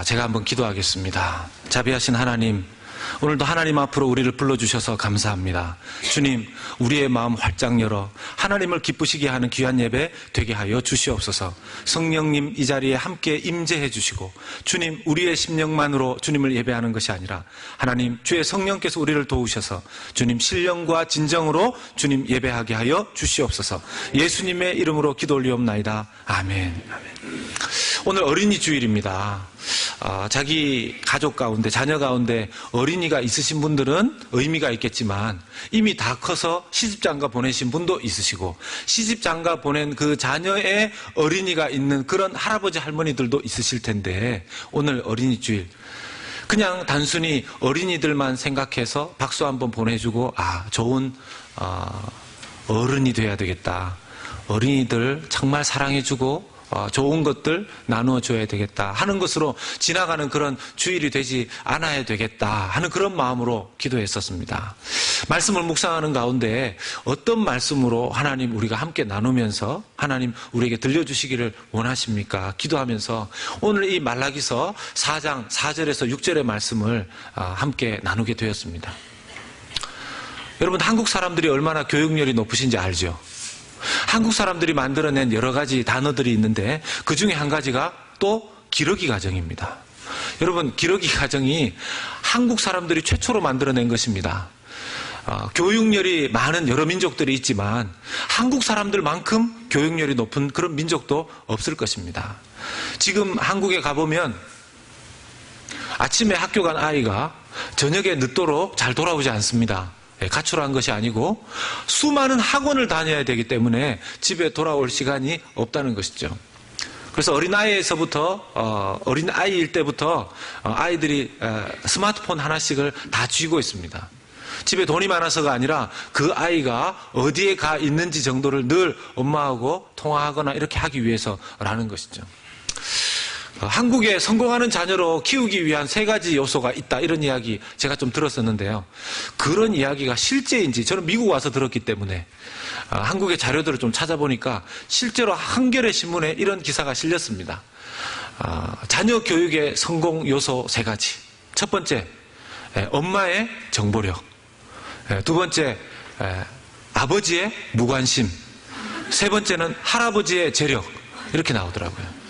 제가 한번 기도하겠습니다. 자비하신 하나님, 오늘도 하나님 앞으로 우리를 불러주셔서 감사합니다. 주님, 우리의 마음 활짝 열어 하나님을 기쁘시게 하는 귀한 예배 되게 하여 주시옵소서. 성령님 이 자리에 함께 임재해 주시고, 주님, 우리의 심령만으로 주님을 예배하는 것이 아니라 하나님, 주의 성령께서 우리를 도우셔서 주님 신령과 진정으로 주님 예배하게 하여 주시옵소서. 예수님의 이름으로 기도 올리옵나이다. 아멘. 오늘 어린이 주일입니다. 자기 가족 가운데, 자녀 가운데 어린이가 있으신 분들은 의미가 있겠지만 이미 다 커서 시집장가 보내신 분도 있으시고, 시집장가 보낸 그 자녀의 어린이가 있는 그런 할아버지 할머니들도 있으실 텐데, 오늘 어린이 주일 그냥 단순히 어린이들만 생각해서 박수 한번 보내주고 좋은 어른이 돼야 되겠다, 어린이들 정말 사랑해주고 좋은 것들 나누어줘야 되겠다 하는 것으로 지나가는 그런 주일이 되지 않아야 되겠다 하는 그런 마음으로 기도했었습니다. 말씀을 묵상하는 가운데 어떤 말씀으로 하나님 우리가 함께 나누면서 하나님 우리에게 들려주시기를 원하십니까? 기도하면서 오늘 이 말라기서 4장 4절에서 6절의 말씀을 함께 나누게 되었습니다. 여러분, 한국 사람들이 얼마나 교육열이 높으신지 알죠? 한국 사람들이 만들어낸 여러 가지 단어들이 있는데 그 중에 한 가지가 또 기러기 가정입니다. 여러분, 기러기 가정이 한국 사람들이 최초로 만들어낸 것입니다. 교육열이 많은 여러 민족들이 있지만 한국 사람들만큼 교육열이 높은 그런 민족도 없을 것입니다. 지금 한국에 가보면 아침에 학교 간 아이가 저녁에 늦도록 잘 돌아오지 않습니다. 가출한 것이 아니고 수많은 학원을 다녀야 되기 때문에 집에 돌아올 시간이 없다는 것이죠. 그래서 어린아이일 때부터 아이들이 스마트폰 하나씩을 다 쥐고 있습니다. 집에 돈이 많아서가 아니라 그 아이가 어디에 가 있는지 정도를 늘 엄마하고 통화하거나 이렇게 하기 위해서라는 것이죠. 한국에 성공하는 자녀로 키우기 위한 3가지 요소가 있다, 이런 이야기 제가 좀 들었었는데요. 그런 이야기가 실제인지 저는 미국 와서 들었기 때문에 한국의 자료들을 좀 찾아보니까 실제로 한겨레 신문에 이런 기사가 실렸습니다. 자녀 교육의 성공 요소 3가지. 첫 번째, 엄마의 정보력. 두 번째, 아버지의 무관심. 세 번째는 할아버지의 재력. 이렇게 나오더라고요.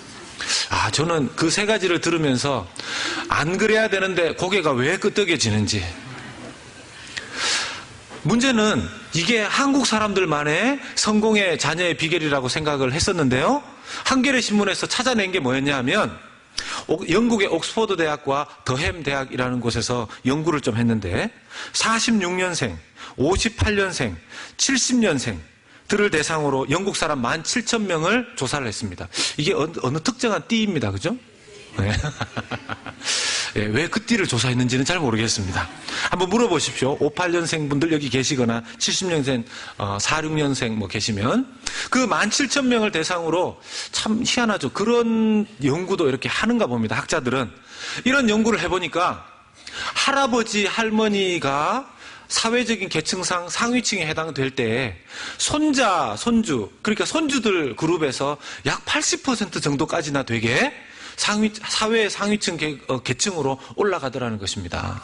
저는 그 3가지를 들으면서 안 그래야 되는데 고개가 왜 끄덕여지는지. 문제는 이게 한국 사람들만의 성공의 자녀의 비결이라고 생각을 했었는데요. 한겨레 신문에서 찾아낸 게 뭐였냐 하면 영국의 옥스퍼드 대학과 더햄 대학이라는 곳에서 연구를 좀 했는데 46년생, 58년생, 70년생 들을 대상으로 영국 사람 17,000명을 조사를 했습니다. 이게 어느 특정한 띠입니다. 그죠? 네. 왜 그 띠를 조사했는지는 잘 모르겠습니다. 한번 물어보십시오. 58년생 분들 여기 계시거나 70년생, 46년생 계시면 그 17,000명을 대상으로 참 희한하죠. 그런 연구도 이렇게 하는가 봅니다. 학자들은. 이런 연구를 해보니까 할아버지, 할머니가 사회적인 계층상 상위층에 해당될 때 손자, 손주, 그러니까 손주들 그룹에서 약 80% 정도까지나 되게 사회 상위층 계층으로 올라가더라는 것입니다.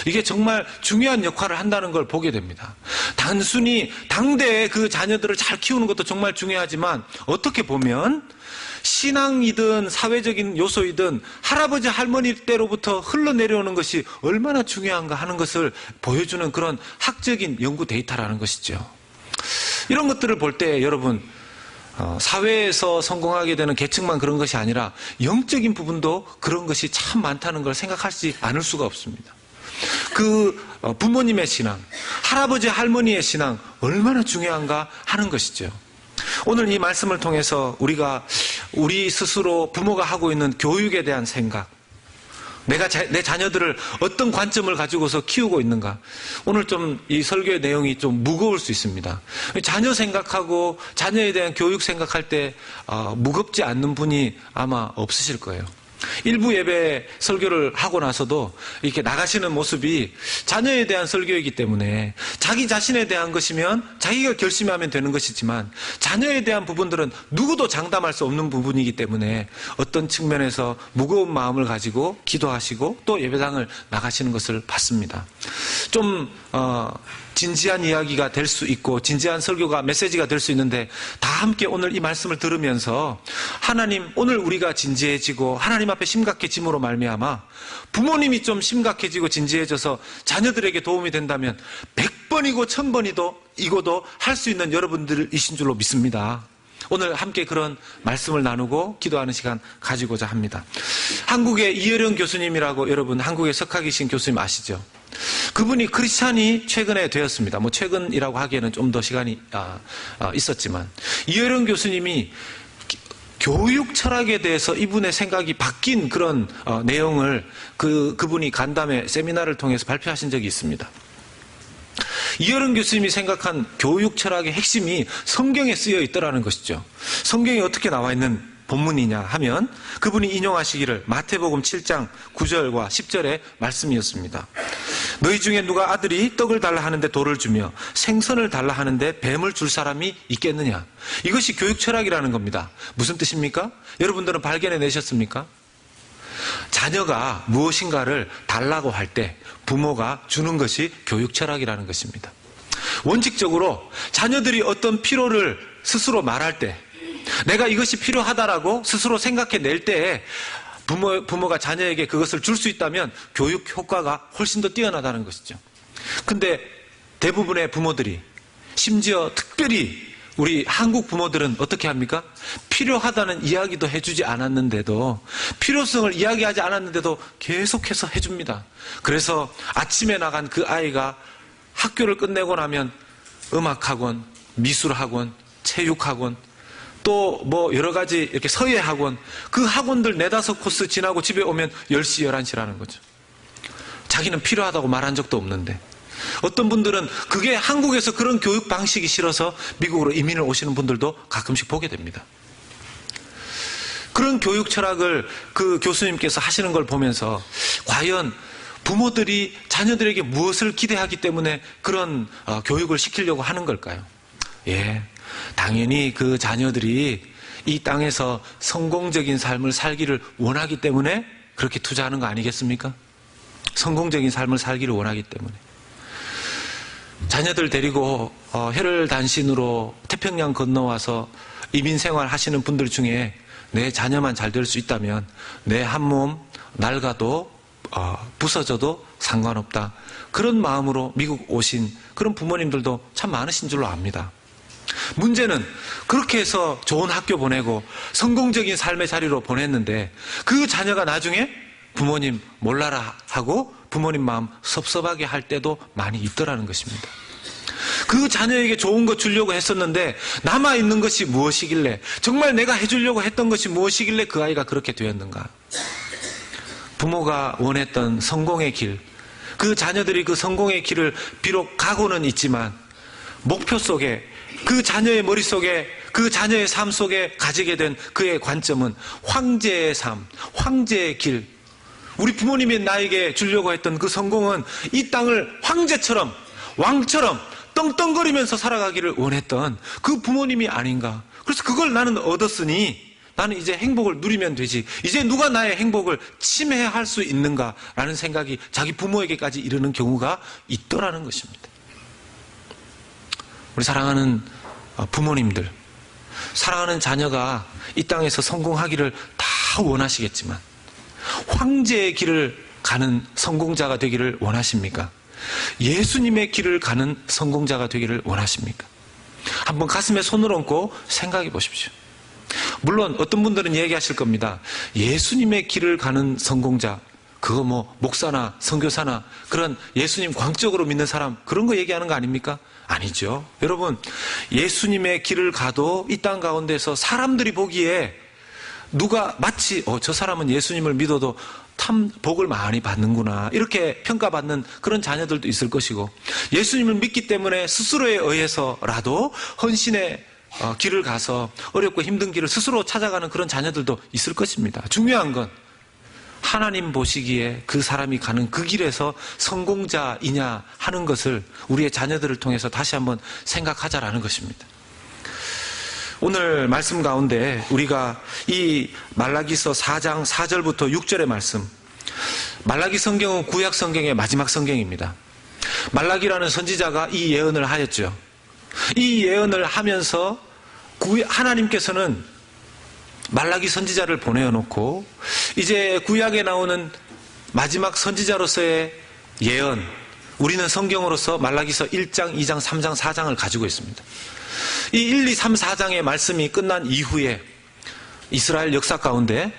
이게 정말 중요한 역할을 한다는 걸 보게 됩니다. 단순히 당대의 그 자녀들을 잘 키우는 것도 정말 중요하지만 어떻게 보면 신앙이든 사회적인 요소이든 할아버지 할머니 때로부터 흘러내려오는 것이 얼마나 중요한가 하는 것을 보여주는 그런 학적인 연구 데이터라는 것이죠. 이런 것들을 볼 때 여러분, 사회에서 성공하게 되는 계층만 그런 것이 아니라 영적인 부분도 그런 것이 참 많다는 걸 생각하지 않을 수가 없습니다. 그 부모님의 신앙, 할아버지 할머니의 신앙 얼마나 중요한가 하는 것이죠. 오늘 이 말씀을 통해서 우리가 우리 스스로 부모가 하고 있는 교육에 대한 생각, 내가 내 자녀들을 어떤 관점을 가지고서 키우고 있는가. 오늘 좀 이 설교의 내용이 좀 무거울 수 있습니다. 자녀 생각하고 자녀에 대한 교육 생각할 때 무겁지 않는 분이 아마 없으실 거예요. 일부 예배 설교를 하고 나서도 이렇게 나가시는 모습이 자녀에 대한 설교이기 때문에 자기 자신에 대한 것이면 자기가 결심하면 되는 것이지만 자녀에 대한 부분들은 누구도 장담할 수 없는 부분이기 때문에 어떤 측면에서 무거운 마음을 가지고 기도하시고 또 예배당을 나가시는 것을 봤습니다. 좀 진지한 이야기가 될 수 있고 진지한 설교가 메시지가 될 수 있는데 다 함께 오늘 이 말씀을 들으면서 하나님, 오늘 우리가 진지해지고 하나님 앞에 심각해짐으로 말미암아 부모님이 좀 심각해지고 진지해져서 자녀들에게 도움이 된다면 100번이고 1000번이고도 할 수 있는 여러분들이신 줄로 믿습니다. 오늘 함께 그런 말씀을 나누고 기도하는 시간 가지고자 합니다. 한국의 이혜령 교수님이라고 여러분 한국에 석하 계신 교수님 아시죠? 그분이 크리스찬이 최근에 되었습니다. 뭐 최근이라고 하기에는 좀 더 시간이 있었지만 이혜령 교수님이 교육 철학에 대해서 이분의 생각이 바뀐 그런 내용을 그분이 간담회 세미나를 통해서 발표하신 적이 있습니다. 이혜령 교수님이 생각한 교육 철학의 핵심이 성경에 쓰여 있더라는 것이죠. 성경에 어떻게 나와 있는 본문이냐 하면 그분이 인용하시기를 마태복음 7장 9절과 10절의 말씀이었습니다. 너희 중에 누가 아들이 떡을 달라 하는데 돌을 주며 생선을 달라 하는데 뱀을 줄 사람이 있겠느냐. 이것이 교육 철학이라는 겁니다. 무슨 뜻입니까? 여러분들은 발견해 내셨습니까? 자녀가 무엇인가를 달라고 할 때 부모가 주는 것이 교육 철학이라는 것입니다. 원칙적으로 자녀들이 어떤 필요를 스스로 말할 때 내가 이것이 필요하다라고 스스로 생각해낼 때에 부모가 자녀에게 그것을 줄 수 있다면 교육 효과가 훨씬 더 뛰어나다는 것이죠. 근데 대부분의 부모들이 심지어 특별히 우리 한국 부모들은 어떻게 합니까? 필요하다는 이야기도 해주지 않았는데도 필요성을 이야기하지 않았는데도 계속해서 해줍니다. 그래서 아침에 나간 그 아이가 학교를 끝내고 나면 음악학원, 미술학원, 체육학원 또 뭐 여러 가지 이렇게 서예학원 그 학원들 4-5코스 지나고 집에 오면 10시, 11시라는 거죠. 자기는 필요하다고 말한 적도 없는데 어떤 분들은 그게 한국에서 그런 교육 방식이 싫어서 미국으로 이민을 오시는 분들도 가끔씩 보게 됩니다. 그런 교육 철학을 그 교수님께서 하시는 걸 보면서 과연 부모들이 자녀들에게 무엇을 기대하기 때문에 그런 교육을 시키려고 하는 걸까요? 예, 당연히 그 자녀들이 이 땅에서 성공적인 삶을 살기를 원하기 때문에 그렇게 투자하는 거 아니겠습니까? 성공적인 삶을 살기를 원하기 때문에. 자녀들 데리고 혈혈단신으로 태평양 건너와서 이민 생활 하시는 분들 중에 내 자녀만 잘 될 수 있다면 내 한 몸 낡아도 부서져도 상관없다. 그런 마음으로 미국 오신 그런 부모님들도 참 많으신 줄로 압니다. 문제는 그렇게 해서 좋은 학교 보내고 성공적인 삶의 자리로 보냈는데 그 자녀가 나중에 부모님 몰라라 하고 부모님 마음 섭섭하게 할 때도 많이 있더라는 것입니다. 그 자녀에게 좋은 거 주려고 했었는데 남아있는 것이 무엇이길래 정말 내가 해주려고 했던 것이 무엇이길래 그 아이가 그렇게 되었는가. 부모가 원했던 성공의 길, 그 자녀들이 그 성공의 길을 비록 가고는 있지만 목표 속에 그 자녀의 머릿속에 그 자녀의 삶 속에 가지게 된 그의 관점은 황제의 삶, 황제의 길. 우리 부모님이 나에게 주려고 했던 그 성공은 이 땅을 황제처럼 왕처럼 떵떵거리면서 살아가기를 원했던 그 부모님이 아닌가. 그래서 그걸 나는 얻었으니 나는 이제 행복을 누리면 되지. 이제 누가 나의 행복을 침해할 수 있는가라는 생각이 자기 부모에게까지 이르는 경우가 있더라는 것입니다. 우리 사랑하는 부모님들, 사랑하는 자녀가 이 땅에서 성공하기를 다 원하시겠지만 황제의 길을 가는 성공자가 되기를 원하십니까? 예수님의 길을 가는 성공자가 되기를 원하십니까? 한번 가슴에 손을 얹고 생각해 보십시오. 물론 어떤 분들은 얘기하실 겁니다. 예수님의 길을 가는 성공자, 그거 뭐 목사나 선교사나 그런 예수님 광적으로 믿는 사람 그런 거 얘기하는 거 아닙니까? 아니죠. 여러분, 예수님의 길을 가도 이 땅 가운데서 사람들이 보기에 누가 마치 저 사람은 예수님을 믿어도 참 복을 많이 받는구나 이렇게 평가받는 그런 자녀들도 있을 것이고 예수님을 믿기 때문에 스스로에 의해서라도 헌신의 길을 가서 어렵고 힘든 길을 스스로 찾아가는 그런 자녀들도 있을 것입니다. 중요한 건 하나님 보시기에 그 사람이 가는 그 길에서 성공자이냐 하는 것을 우리의 자녀들을 통해서 다시 한번 생각하자라는 것입니다. 오늘 말씀 가운데 우리가 이 말라기서 4장 4절부터 6절의 말씀, 말라기 성경은 구약 성경의 마지막 성경입니다. 말라기라는 선지자가 이 예언을 하였죠. 이 예언을 하면서 하나님께서는 말라기 선지자를 보내어놓고 이제 구약에 나오는 마지막 선지자로서의 예언, 우리는 성경으로서 말라기서 1장, 2장, 3장, 4장을 가지고 있습니다. 이 1, 2, 3, 4장의 말씀이 끝난 이후에 이스라엘 역사 가운데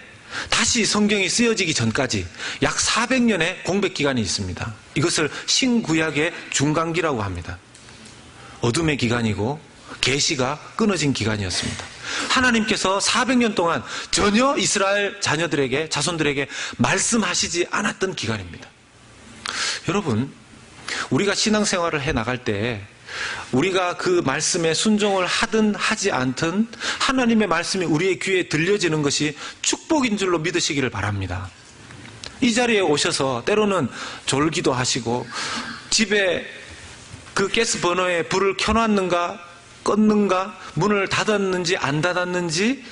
다시 성경이 쓰여지기 전까지 약 400년의 공백 기간이 있습니다. 이것을 신구약의 중간기라고 합니다. 어둠의 기간이고 계시가 끊어진 기간이었습니다. 하나님께서 400년 동안 전혀 이스라엘 자녀들에게, 자손들에게 말씀하시지 않았던 기간입니다. 여러분, 우리가 신앙생활을 해 나갈 때 우리가 그 말씀에 순종을 하든 하지 않든 하나님의 말씀이 우리의 귀에 들려지는 것이 축복인 줄로 믿으시기를 바랍니다. 이 자리에 오셔서 때로는 졸기도 하시고 집에 그 가스 버너에 불을 켜놨는가 껐는가, 문을 닫았는지 안 닫았는지,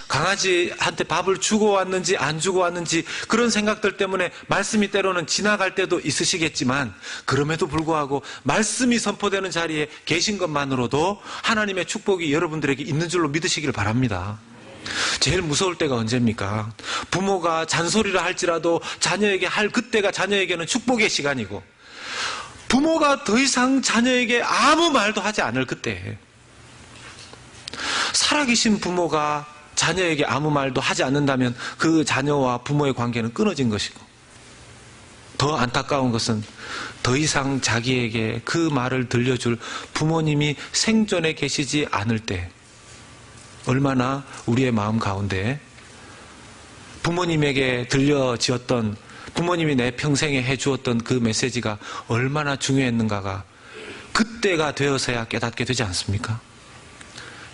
강아지한테 밥을 주고 왔는지 안 주고 왔는지 그런 생각들 때문에 말씀이 때로는 지나갈 때도 있으시겠지만 그럼에도 불구하고 말씀이 선포되는 자리에 계신 것만으로도 하나님의 축복이 여러분들에게 있는 줄로 믿으시길 바랍니다. 제일 무서울 때가 언제입니까? 부모가 잔소리를 할지라도 자녀에게 할 그때가 자녀에게는 축복의 시간이고 부모가 더 이상 자녀에게 아무 말도 하지 않을 그때, 살아계신 부모가 자녀에게 아무 말도 하지 않는다면 그 자녀와 부모의 관계는 끊어진 것이고, 더 안타까운 것은 더 이상 자기에게 그 말을 들려줄 부모님이 생존에 계시지 않을 때 얼마나 우리의 마음 가운데 부모님에게 들려지었던, 부모님이 내 평생에 해주었던 그 메시지가 얼마나 중요했는가가 그때가 되어서야 깨닫게 되지 않습니까?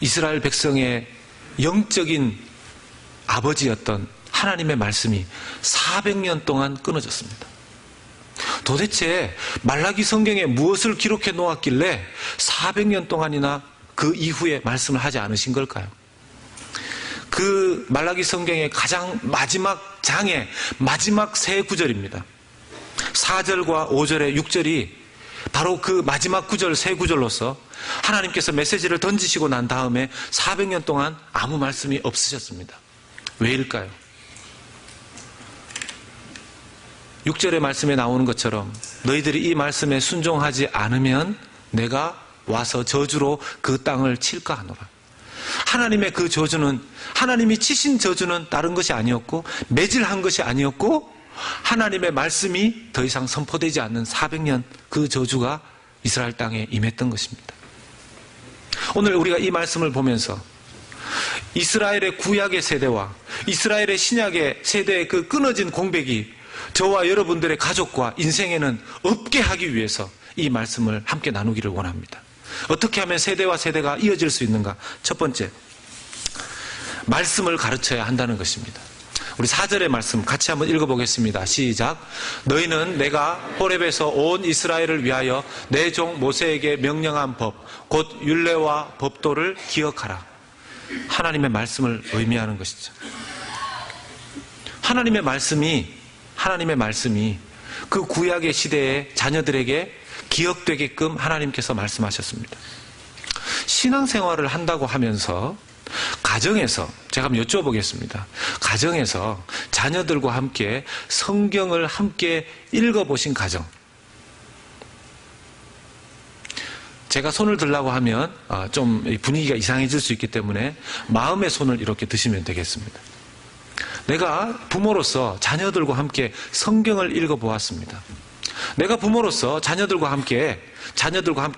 이스라엘 백성의 영적인 아버지였던 하나님의 말씀이 400년 동안 끊어졌습니다. 도대체 말라기 성경에 무엇을 기록해 놓았길래 400년 동안이나 그 이후에 말씀을 하지 않으신 걸까요? 그 말라기 성경의 가장 마지막 장의 마지막 세 구절입니다. 4절과 5절의 6절이 바로 그 마지막 구절, 세 구절로서 하나님께서 메시지를 던지시고 난 다음에 400년 동안 아무 말씀이 없으셨습니다. 왜일까요? 6절의 말씀에 나오는 것처럼 너희들이 이 말씀에 순종하지 않으면 내가 와서 저주로 그 땅을 칠까 하노라. 하나님의 그 저주는, 하나님이 치신 저주는 다른 것이 아니었고 매질한 것이 아니었고 하나님의 말씀이 더 이상 선포되지 않는 400년 그 저주가 이스라엘 땅에 임했던 것입니다. 오늘 우리가 이 말씀을 보면서 이스라엘의 구약의 세대와 이스라엘의 신약의 세대의 그 끊어진 공백이 저와 여러분들의 가족과 인생에는 없게 하기 위해서 이 말씀을 함께 나누기를 원합니다. 어떻게 하면 세대와 세대가 이어질 수 있는가? 첫 번째, 말씀을 가르쳐야 한다는 것입니다. 우리 4절의 말씀 같이 한번 읽어보겠습니다. 시작. 너희는 내가 호렙에서 온 이스라엘을 위하여 내 종 모세에게 명령한 법, 곧 율례와 법도를 기억하라. 하나님의 말씀을 의미하는 것이죠. 하나님의 말씀이 그 구약의 시대에 자녀들에게 기억되게끔 하나님께서 말씀하셨습니다. 신앙생활을 한다고 하면서 가정에서, 제가 한번 여쭤보겠습니다. 가정에서 자녀들과 함께 성경을 함께 읽어보신 가정. 제가 손을 들라고 하면 좀 분위기가 이상해질 수 있기 때문에 마음의 손을 이렇게 드시면 되겠습니다. 내가 부모로서 자녀들과 함께 성경을 읽어보았습니다. 내가 부모로서 자녀들과 함께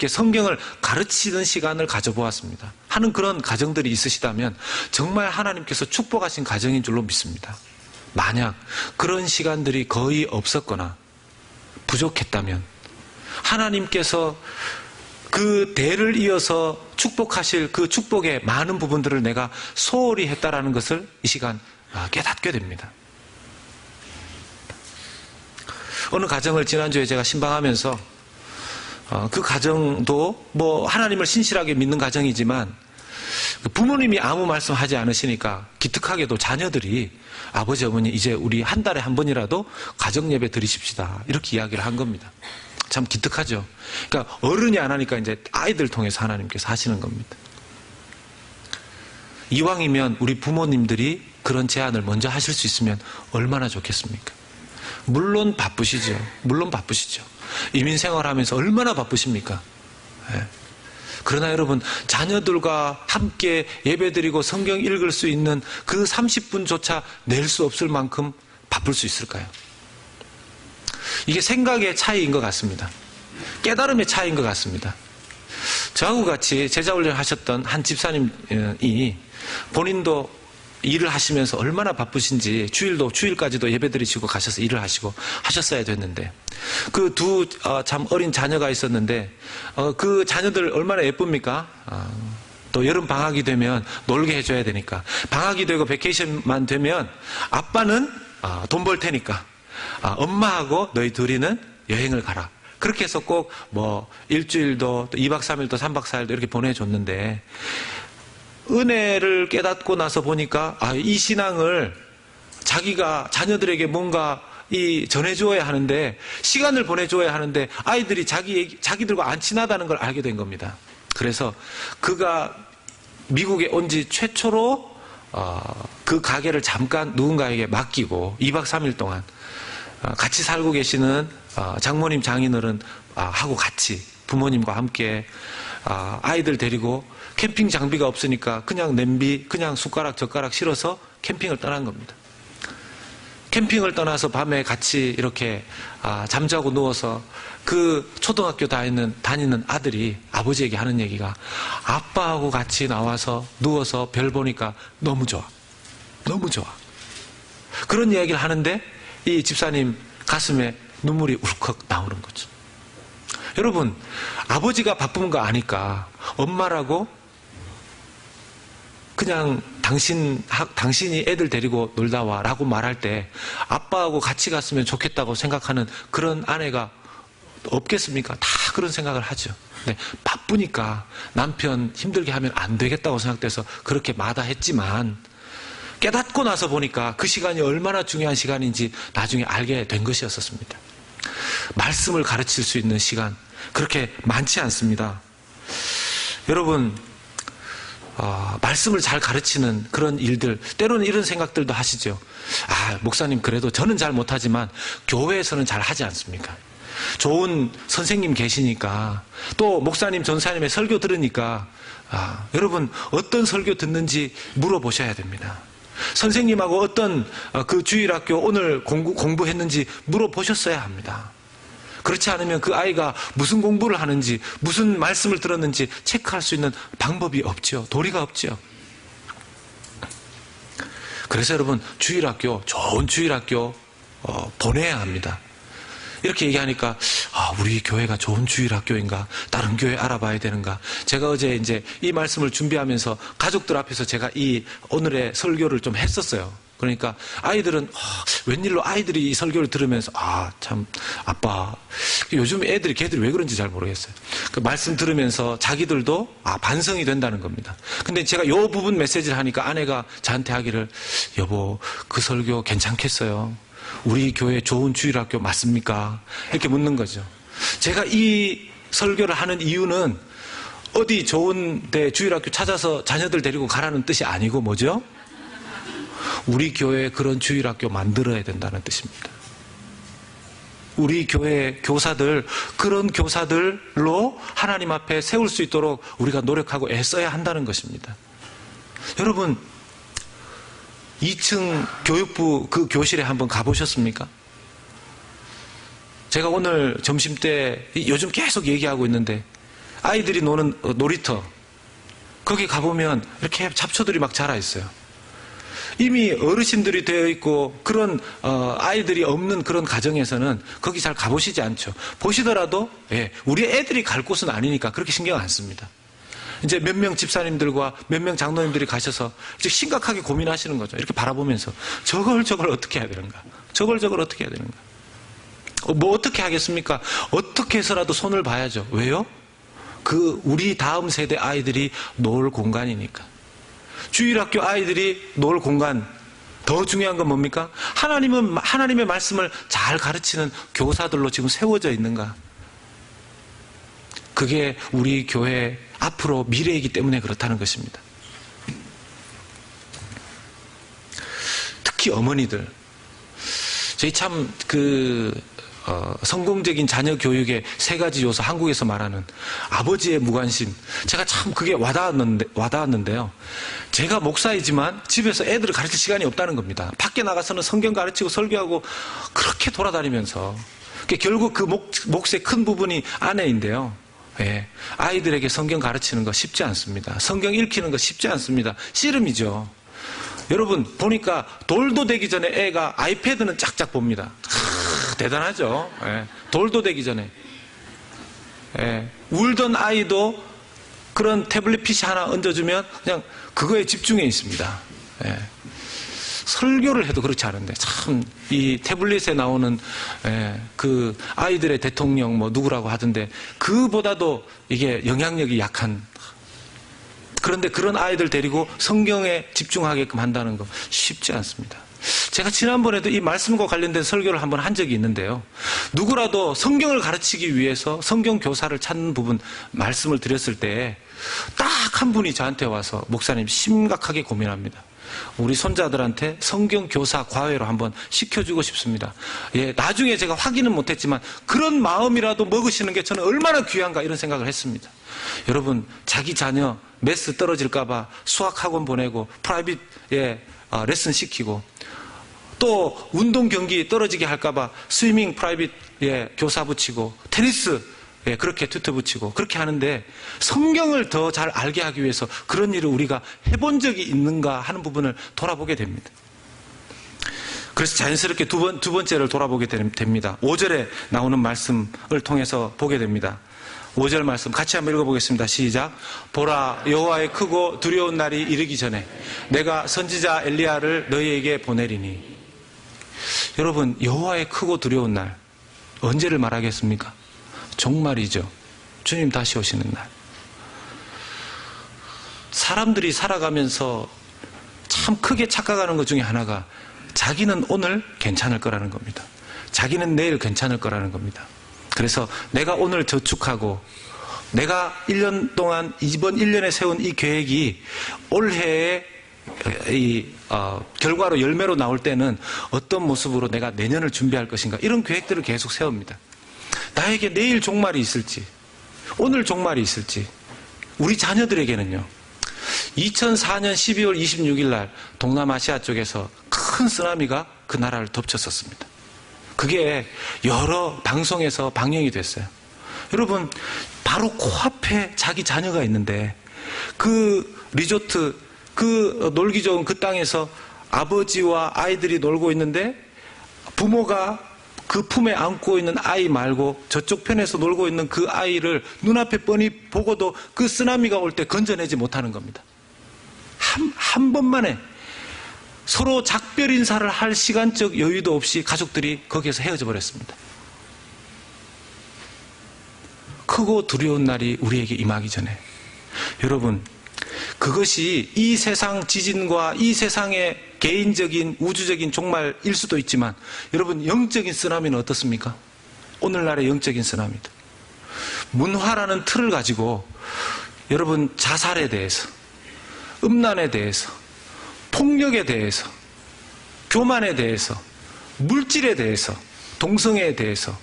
성경을 가르치는 시간을 가져보았습니다. 하는 그런 가정들이 있으시다면 정말 하나님께서 축복하신 가정인 줄로 믿습니다. 만약 그런 시간들이 거의 없었거나 부족했다면 하나님께서 그 대를 이어서 축복하실 그 축복의 많은 부분들을 내가 소홀히 했다라는 것을 이 시간 깨닫게 됩니다. 어느 가정을 지난주에 제가 신방하면서 그 가정도 뭐 하나님을 신실하게 믿는 가정이지만 부모님이 아무 말씀하지 않으시니까 기특하게도 자녀들이 아버지 어머니 이제 우리 한 달에 한 번이라도 가정 예배 드리십시다 이렇게 이야기를 한 겁니다. 참 기특하죠. 그러니까 어른이 안 하니까 이제 아이들 통해서 하나님께서 하시는 겁니다. 이왕이면 우리 부모님들이 그런 제안을 먼저 하실 수 있으면 얼마나 좋겠습니까? 물론 바쁘시죠. 물론 바쁘시죠. 이민 생활하면서 얼마나 바쁘십니까? 네. 그러나 여러분, 자녀들과 함께 예배드리고 성경 읽을 수 있는 그 30분조차 낼 수 없을 만큼 바쁠 수 있을까요? 이게 생각의 차이인 것 같습니다. 깨달음의 차이인 것 같습니다. 저하고 같이 제자훈련을 하셨던 한 집사님이 본인도 일을 하시면서 얼마나 바쁘신지 주일까지도 예배드리시고 가셔서 일을 하시고 하셨어야 됐는데 그 두 참 어린 자녀가 있었는데 그 자녀들 얼마나 예쁩니까? 또 여름 방학이 되면 놀게 해줘야 되니까 방학이 되고 베케이션만 되면 아빠는 돈 벌 테니까 엄마하고 너희 둘이는 여행을 가라. 그렇게 해서 꼭 뭐 일주일도 또 2박 3일도 3박 4일도 이렇게 보내줬는데 은혜를 깨닫고 나서 보니까 이 신앙을 자기가 자녀들에게 뭔가 전해줘야 하는데 시간을 보내줘야 하는데 아이들이 자기들과 안 친하다는 걸 알게 된 겁니다. 그래서 그가 미국에 온 지 최초로 그 가게를 잠깐 누군가에게 맡기고 2박 3일 동안 같이 살고 계시는 장모님 장인어른 하고 같이 부모님과 함께 아이들 데리고 캠핑 장비가 없으니까 그냥 냄비, 그냥 숟가락, 젓가락 실어서 캠핑을 떠난 겁니다. 캠핑을 떠나서 밤에 같이 이렇게 잠자고 누워서 그 초등학교 다니는 아들이 아버지에게 하는 얘기가 아빠하고 같이 나와서 누워서 별 보니까 너무 좋아. 너무 좋아. 그런 이야기를 하는데 이 집사님 가슴에 눈물이 울컥 나오는 거죠. 여러분, 아버지가 바쁜 거 아니까 엄마라고 그냥 당신이 애들 데리고 놀다 와 라고 말할 때 아빠하고 같이 갔으면 좋겠다고 생각하는 그런 아내가 없겠습니까? 다 그런 생각을 하죠. 근데 바쁘니까 남편 힘들게 하면 안 되겠다고 생각돼서 그렇게 마다했지만 깨닫고 나서 보니까 그 시간이 얼마나 중요한 시간인지 나중에 알게 된 것이었습니다. 말씀을 가르칠 수 있는 시간 그렇게 많지 않습니다. 여러분, 말씀을 잘 가르치는 그런 일들, 때로는 이런 생각들도 하시죠. 목사님 그래도 저는 잘 못하지만 교회에서는 잘 하지 않습니까? 좋은 선생님 계시니까 또 목사님 전사님의 설교 들으니까 여러분 어떤 설교 듣는지 물어보셔야 됩니다. 선생님하고 어떤 그 주일학교 오늘 공부했는지 물어보셨어야 합니다. 그렇지 않으면 그 아이가 무슨 공부를 하는지 무슨 말씀을 들었는지 체크할 수 있는 방법이 없죠. 도리가 없죠. 그래서 여러분 주일학교, 좋은 주일학교 보내야 합니다. 이렇게 얘기하니까 우리 교회가 좋은 주일학교인가? 다른 교회 알아봐야 되는가? 제가 어제 이제 이 말씀을 준비하면서 가족들 앞에서 제가 이 오늘의 설교를 좀 했었어요. 그러니까 아이들은 웬일로 아이들이 이 설교를 들으면서 참 아빠 요즘 걔들이 왜 그런지 잘 모르겠어요. 그 말씀 들으면서 자기들도 반성이 된다는 겁니다. 근데 제가 이 부분 메시지를 하니까 아내가 저한테 하기를 여보 그 설교 괜찮겠어요? 우리 교회 좋은 주일학교 맞습니까? 이렇게 묻는 거죠. 제가 이 설교를 하는 이유는 어디 좋은 데 주일학교 찾아서 자녀들 데리고 가라는 뜻이 아니고 뭐죠? 우리 교회에 그런 주일학교 만들어야 된다는 뜻입니다. 우리 교회 교사들, 그런 교사들로 하나님 앞에 세울 수 있도록 우리가 노력하고 애써야 한다는 것입니다. 여러분, 2층 교육부 그 교실에 한번 가보셨습니까? 제가 오늘 점심때 요즘 계속 얘기하고 있는데 아이들이 노는 놀이터 거기 가보면 이렇게 잡초들이 막 자라 있어요. 이미 어르신들이 되어 있고 그런 아이들이 없는 그런 가정에서는 거기 잘 가보시지 않죠. 보시더라도 우리 애들이 갈 곳은 아니니까 그렇게 신경 안 씁니다. 이제 몇 명 집사님들과 몇 명 장로님들이 가셔서 이제 심각하게 고민하시는 거죠. 이렇게 바라보면서 저걸 어떻게 해야 되는가? 저걸 어떻게 해야 되는가? 뭐 어떻게 하겠습니까? 어떻게 해서라도 손을 봐야죠. 왜요? 우리 다음 세대 아이들이 놀 공간이니까. 주일학교 아이들이 놀 공간, 더 중요한 건 뭡니까? 하나님의 말씀을 잘 가르치는 교사들로 지금 세워져 있는가? 그게 우리 교회 앞으로 미래이기 때문에 그렇다는 것입니다. 특히 어머니들. 저희 참 성공적인 자녀 교육의 세 가지 요소, 한국에서 말하는 아버지의 무관심. 제가 참 그게 와닿았는데요. 제가 목사이지만 집에서 애들을 가르칠 시간이 없다는 겁니다. 밖에 나가서는 성경 가르치고 설교하고 그렇게 돌아다니면서. 결국 그 몫의 큰 부분이 아내인데요. 예, 아이들에게 성경 가르치는 거 쉽지 않습니다. 성경 읽히는 거 쉽지 않습니다. 씨름이죠. 여러분 보니까 돌도 되기 전에 애가 아이패드는 짝짝 봅니다. 대단하죠. 예, 돌도 되기 전에. 예, 울던 아이도 그런 태블릿 PC 하나 얹어주면 그냥 그거에 집중해 있습니다. 예, 설교를 해도 그렇지 않은데 참 이 태블릿에 나오는 그 아이들의 대통령 뭐 누구라고 하던데 그보다도 이게 영향력이 약한. 그런데 그런 아이들 데리고 성경에 집중하게끔 한다는 거 쉽지 않습니다. 제가 지난번에도 이 말씀과 관련된 설교를 한번 한 적이 있는데요. 누구라도 성경을 가르치기 위해서 성경 교사를 찾는 부분 말씀을 드렸을 때 딱 한 분이 저한테 와서 목사님 심각하게 고민합니다. 우리 손자들한테 성경 교사 과외로 한번 시켜주고 싶습니다. 예, 나중에 제가 확인은 못했지만 그런 마음이라도 먹으시는 게 저는 얼마나 귀한가 이런 생각을 했습니다. 여러분 자기 자녀 매스 떨어질까봐 수학학원 보내고 프라이빗 레슨 시키고 또 운동 경기 떨어지게 할까봐 스위밍 프라이빗 교사 붙이고 테니스 그렇게 튜터 붙이고 그렇게 하는데 성경을 더 잘 알게 하기 위해서 그런 일을 우리가 해본 적이 있는가 하는 부분을 돌아보게 됩니다. 그래서 자연스럽게 두 번째를 돌아보게 됩니다. 5절에 나오는 말씀을 통해서 보게 됩니다. 5절 말씀 같이 한번 읽어보겠습니다. 시작. 보라, 여호와의 크고 두려운 날이 이르기 전에 내가 선지자 엘리야를 너희에게 보내리니. 여러분, 여호와의 크고 두려운 날 언제를 말하겠습니까? 종말이죠. 주님 다시 오시는 날. 사람들이 살아가면서 참 크게 착각하는 것 중에 하나가 자기는 오늘 괜찮을 거라는 겁니다. 자기는 내일 괜찮을 거라는 겁니다. 그래서 내가 오늘 저축하고 내가 1년 동안 이번 1년에 세운 이 계획이 올해의 결과로 열매로 나올 때는 어떤 모습으로 내가 내년을 준비할 것인가 이런 계획들을 계속 세웁니다. 나에게 내일 종말이 있을지 오늘 종말이 있을지 우리 자녀들에게는요. 2004년 12월 26일 날 동남아시아 쪽에서 큰 쓰나미가 그 나라를 덮쳤었습니다. 그게 여러 방송에서 방영이 됐어요. 여러분 바로 코앞에 자기 자녀가 있는데 그 리조트 그 놀기 좋은 그 땅에서 아버지와 아이들이 놀고 있는데 부모가 그 품에 안고 있는 아이 말고 저쪽 편에서 놀고 있는 그 아이를 눈앞에 뻔히 보고도 그 쓰나미가 올 때 건져내지 못하는 겁니다. 한 번만에 서로 작별 인사를 할 시간적 여유도 없이 가족들이 거기에서 헤어져 버렸습니다. 크고 두려운 날이 우리에게 임하기 전에 여러분 그것이 이 세상 지진과 이 세상의 개인적인 우주적인 종말일 수도 있지만 여러분 영적인 쓰나미는 어떻습니까? 오늘날의 영적인 쓰나미도 문화라는 틀을 가지고 여러분 자살에 대해서 음란에 대해서 폭력에 대해서 교만에 대해서 물질에 대해서 동성애에 대해서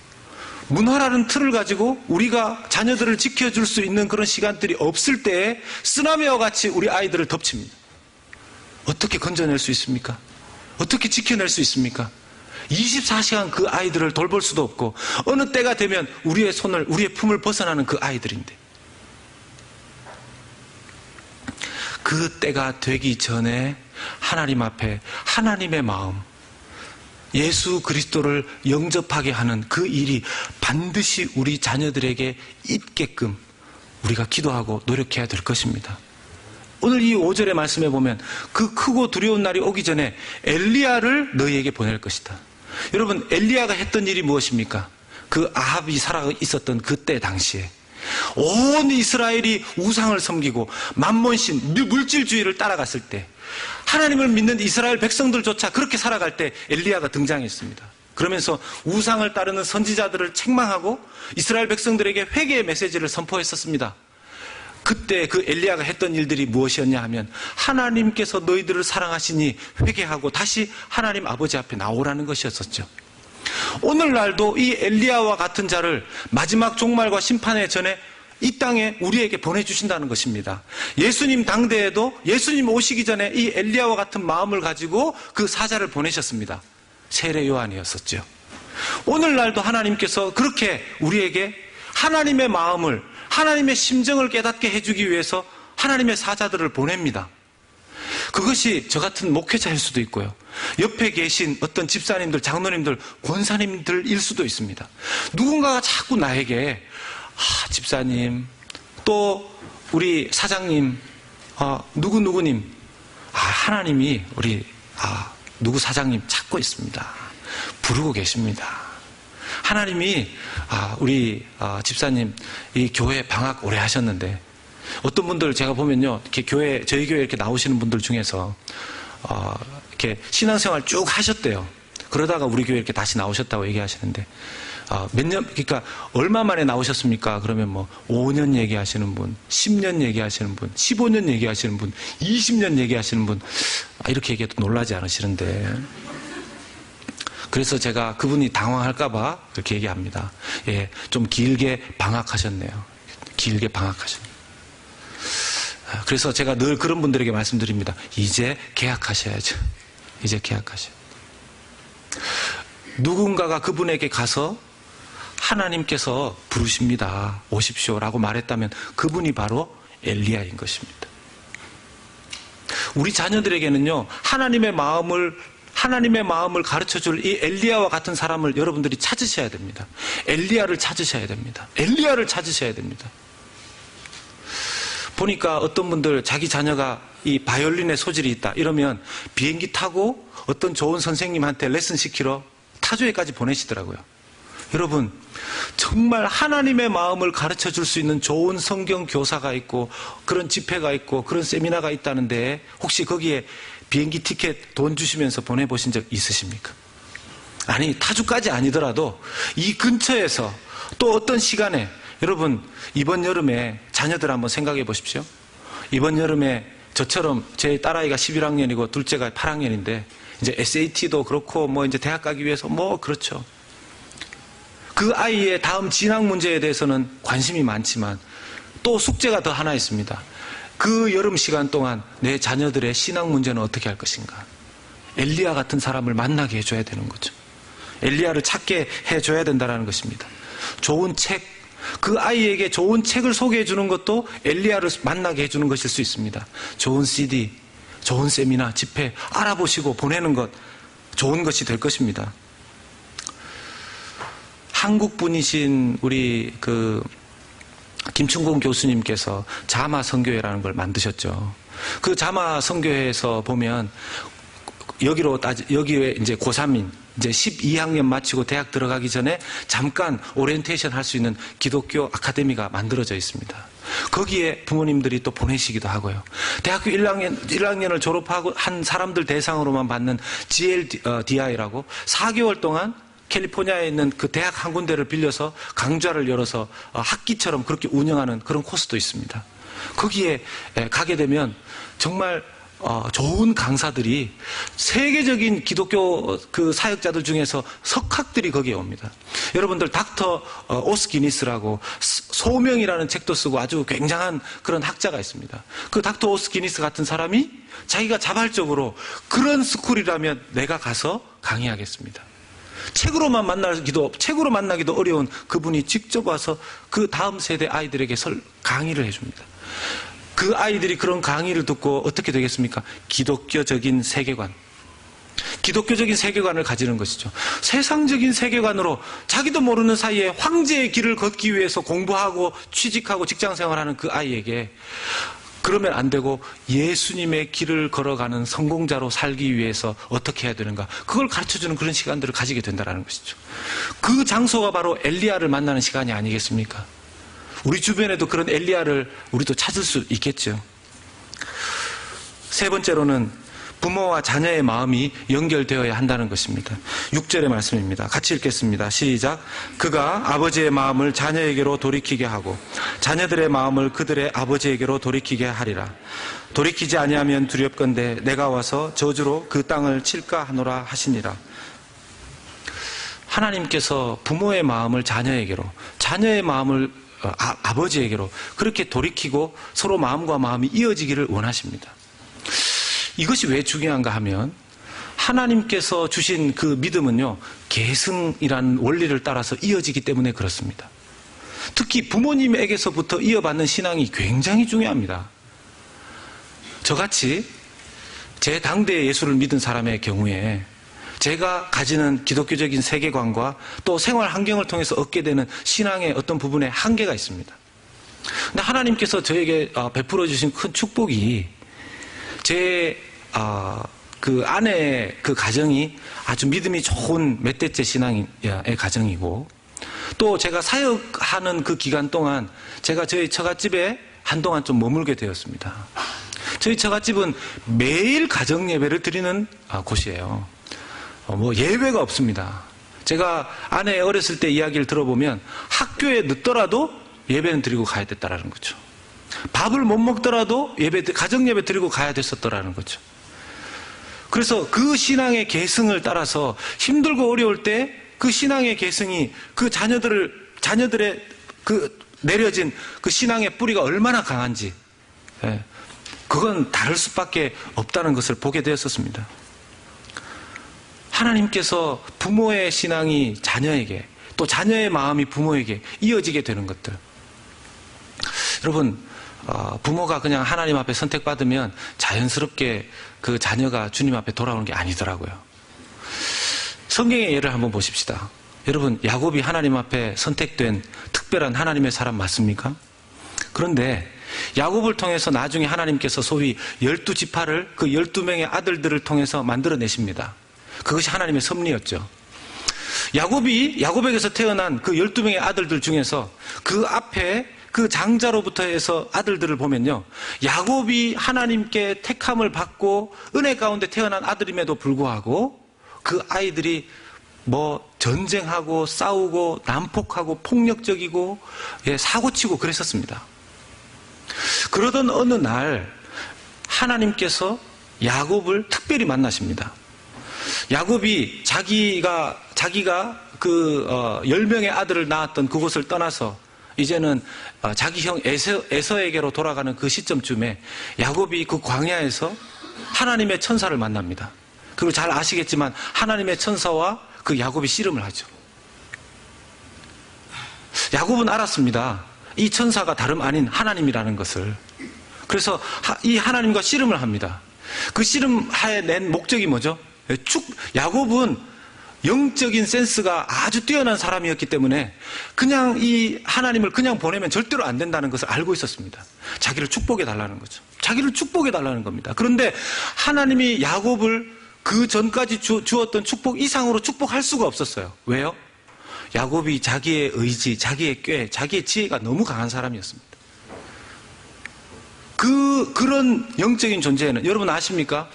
문화라는 틀을 가지고 우리가 자녀들을 지켜줄 수 있는 그런 시간들이 없을 때에 쓰나미와 같이 우리 아이들을 덮칩니다. 어떻게 건져낼 수 있습니까? 어떻게 지켜낼 수 있습니까? 24시간 그 아이들을 돌볼 수도 없고 어느 때가 되면 우리의 손을 우리의 품을 벗어나는 그 아이들인데 그 때가 되기 전에 하나님 앞에 하나님의 마음 예수 그리스도를 영접하게 하는 그 일이 반드시 우리 자녀들에게 있게끔 우리가 기도하고 노력해야 될 것입니다. 오늘 이 5절의 말씀에 보면 그 크고 두려운 날이 오기 전에 엘리야를 너희에게 보낼 것이다. 여러분, 엘리야가 했던 일이 무엇입니까? 그 아합이 살아 있었던 그때 당시에 온 이스라엘이 우상을 섬기고 만몬신, 물질주의를 따라갔을 때, 하나님을 믿는 이스라엘 백성들조차 그렇게 살아갈 때 엘리야가 등장했습니다. 그러면서 우상을 따르는 선지자들을 책망하고 이스라엘 백성들에게 회개의 메시지를 선포했었습니다. 그때 그 엘리야가 했던 일들이 무엇이었냐 하면, 하나님께서 너희들을 사랑하시니 회개하고 다시 하나님 아버지 앞에 나오라는 것이었었죠. 오늘날도 이 엘리야와 같은 자를 마지막 종말과 심판의 전에 이 땅에 우리에게 보내주신다는 것입니다. 예수님 당대에도 예수님 오시기 전에 이 엘리야와 같은 마음을 가지고 그 사자를 보내셨습니다. 세례 요한이었었죠. 오늘날도 하나님께서 그렇게 우리에게 하나님의 마음을, 하나님의 심정을 깨닫게 해주기 위해서 하나님의 사자들을 보냅니다. 그것이 저 같은 목회자일 수도 있고요, 옆에 계신 어떤 집사님들, 장로님들, 권사님들일 수도 있습니다. 누군가가 자꾸 나에게 집사님, 또 우리 사장님, 누구누구님, 하나님이 우리 누구 사장님 찾고 있습니다. 부르고 계십니다. 하나님이 우리 집사님 이 교회 방학 오래 하셨는데, 어떤 분들 제가 보면요, 이렇게 저희 교회 이렇게 나오시는 분들 중에서 이렇게 신앙생활 쭉 하셨대요. 그러다가 우리 교회 이렇게 다시 나오셨다고 얘기하시는데, 몇 년, 그러니까 얼마 만에 나오셨습니까? 그러면 뭐 5년 얘기하시는 분, 10년 얘기하시는 분, 15년 얘기하시는 분, 20년 얘기하시는 분, 이렇게 얘기해도 놀라지 않으시는데, 그래서 제가 그분이 당황할까봐 그렇게 얘기합니다. 예, 좀 길게 방학하셨네요. 길게 방학하셨네요. 그래서 제가 늘 그런 분들에게 말씀드립니다. 이제 계약하셔야죠. 이제 계약하셔야 돼요. 누군가가 그분에게 가서 하나님께서 부르십니다, 오십시오라고 말했다면 그분이 바로 엘리야인 것입니다. 우리 자녀들에게는요, 하나님의 마음을 가르쳐줄 이 엘리야와 같은 사람을 여러분들이 찾으셔야 됩니다. 엘리야를 찾으셔야 됩니다. 엘리야를 찾으셔야 됩니다. 보니까 어떤 분들 자기 자녀가 이 바이올린에 소질이 있다 이러면 비행기 타고 어떤 좋은 선생님한테 레슨 시키러 타주에까지 보내시더라고요. 여러분, 정말 하나님의 마음을 가르쳐 줄 수 있는 좋은 성경 교사가 있고 그런 집회가 있고 그런 세미나가 있다는데, 혹시 거기에 비행기 티켓 돈 주시면서 보내보신 적 있으십니까? 아니, 타주까지 아니더라도 이 근처에서 또 어떤 시간에, 여러분, 이번 여름에 자녀들 한번 생각해 보십시오. 이번 여름에 저처럼 제 딸아이가 11학년이고 둘째가 8학년인데 이제 SAT도 그렇고 뭐 이제 대학 가기 위해서 뭐 그렇죠. 그 아이의 다음 진학 문제에 대해서는 관심이 많지만 또 숙제가 더 하나 있습니다. 그 여름 시간 동안 내 자녀들의 신학 문제는 어떻게 할 것인가. 엘리야 같은 사람을 만나게 해줘야 되는 거죠. 엘리야를 찾게 해줘야 된다는 것입니다. 좋은 책, 그 아이에게 좋은 책을 소개해 주는 것도 엘리야를 만나게 해주는 것일 수 있습니다. 좋은 CD, 좋은 세미나, 집회 알아보시고 보내는 것, 좋은 것이 될 것입니다. 한국 분이신 우리 김충곤 교수님께서 자마 선교회라는 걸 만드셨죠. 그 자마 선교회에서 보면 여기에 이제 고3인, 이제 12학년 마치고 대학 들어가기 전에 잠깐 오리엔테이션 할 수 있는 기독교 아카데미가 만들어져 있습니다. 거기에 부모님들이 또 보내시기도 하고요. 대학교 1학년을 졸업하고 한 사람들 대상으로만 받는 GLDI라고 4개월 동안 캘리포니아에 있는 그 대학 한 군데를 빌려서 강좌를 열어서 학기처럼 그렇게 운영하는 그런 코스도 있습니다. 거기에 가게 되면 정말 좋은 강사들이, 세계적인 기독교 그 사역자들 중에서 석학들이 거기에 옵니다. 여러분들 닥터 오스기니스라고 소명이라는 책도 쓰고 아주 굉장한 그런 학자가 있습니다. 그 닥터 오스기니스 같은 사람이 자기가 자발적으로 그런 스쿨이라면 내가 가서 강의하겠습니다. 책으로 만나기도 어려운 그분이 직접 와서 그 다음 세대 아이들에게 강의를 해줍니다. 그 아이들이 그런 강의를 듣고 어떻게 되겠습니까? 기독교적인 세계관을 가지는 것이죠. 세상적인 세계관으로 자기도 모르는 사이에 황제의 길을 걷기 위해서 공부하고 취직하고 직장생활하는 그 아이에게 그러면 안 되고 예수님의 길을 걸어가는 성공자로 살기 위해서 어떻게 해야 되는가, 그걸 가르쳐주는 그런 시간들을 가지게 된다는 것이죠. 그 장소가 바로 엘리야를 만나는 시간이 아니겠습니까? 우리 주변에도 그런 엘리야를 우리도 찾을 수 있겠죠. 세 번째로는 부모와 자녀의 마음이 연결되어야 한다는 것입니다. 6절의 말씀입니다. 같이 읽겠습니다. 시작. 그가 아버지의 마음을 자녀에게로 돌이키게 하고 자녀들의 마음을 그들의 아버지에게로 돌이키게 하리라. 돌이키지 아니하면 두렵건대 내가 와서 저주로 그 땅을 칠까 하노라 하시니라. 하나님께서 부모의 마음을 자녀에게로, 자녀의 마음을 아버지에게로 그렇게 돌이키고 서로 마음과 마음이 이어지기를 원하십니다. 이것이 왜 중요한가 하면 하나님께서 주신 그 믿음은요, 계승이라는 원리를 따라서 이어지기 때문에 그렇습니다. 특히 부모님에게서부터 이어받는 신앙이 굉장히 중요합니다. 저같이 제 당대의 예수를 믿은 사람의 경우에 제가 가지는 기독교적인 세계관과 또 생활 환경을 통해서 얻게 되는 신앙의 어떤 부분에 한계가 있습니다. 근데 하나님께서 저에게 베풀어 주신 큰 축복이 제 그 아내의 그 가정이 아주 믿음이 좋은 몇 대째 신앙의 가정이고, 또 제가 사역하는 그 기간 동안 제가 저희 처갓집에 한동안 좀 머물게 되었습니다. 저희 처갓집은 매일 가정 예배를 드리는 곳이에요. 뭐 예외가 없습니다. 제가 아내 어렸을 때 이야기를 들어보면 학교에 늦더라도 예배는 드리고 가야 됐다라는 거죠. 밥을 못 먹더라도 가정 예배 드리고 가야 됐었더라는 거죠. 그래서 그 신앙의 계승을 따라서 힘들고 어려울 때 그 신앙의 계승이 그 자녀들의 그 내려진 그 신앙의 뿌리가 얼마나 강한지, 그건 다를 수밖에 없다는 것을 보게 되었었습니다. 하나님께서 부모의 신앙이 자녀에게, 또 자녀의 마음이 부모에게 이어지게 되는 것들. 여러분, 부모가 그냥 하나님 앞에 선택받으면 자연스럽게 그 자녀가 주님 앞에 돌아오는 게 아니더라고요. 성경의 예를 한번 보십시다. 여러분, 야곱이 하나님 앞에 선택된 특별한 하나님의 사람 맞습니까? 그런데 야곱을 통해서 나중에 하나님께서 소위 12지파를, 그 12명의 아들들을 통해서 만들어내십니다. 그것이 하나님의 섭리였죠. 야곱에게서 태어난 그 12명의 아들들 중에서 그 앞에 그 장자로부터 해서 아들들을 보면요, 야곱이 하나님께 택함을 받고 은혜 가운데 태어난 아들임에도 불구하고 그 아이들이 뭐 전쟁하고 싸우고 난폭하고 폭력적이고 사고치고 그랬었습니다. 그러던 어느 날 하나님께서 야곱을 특별히 만나십니다. 야곱이 자기가 그 10명의 아들을 낳았던 그곳을 떠나서 이제는 자기 형 에서에게로 돌아가는 그 시점쯤에 야곱이 그 광야에서 하나님의 천사를 만납니다. 그리고 잘 아시겠지만 하나님의 천사와 그 야곱이 씨름을 하죠. 야곱은 알았습니다. 이 천사가 다름 아닌 하나님이라는 것을. 그래서 이 하나님과 씨름을 합니다. 그 씨름하에 낸 목적이 뭐죠? 야곱은 영적인 센스가 아주 뛰어난 사람이었기 때문에 그냥 이 하나님을 그냥 보내면 절대로 안 된다는 것을 알고 있었습니다. 자기를 축복해 달라는 거죠. 자기를 축복해 달라는 겁니다. 그런데 하나님이 야곱을 그 전까지 주었던 축복 이상으로 축복할 수가 없었어요. 왜요? 야곱이 자기의 의지, 자기의 꾀, 자기의 지혜가 너무 강한 사람이었습니다. 그런 영적인 존재에는 여러분 아십니까?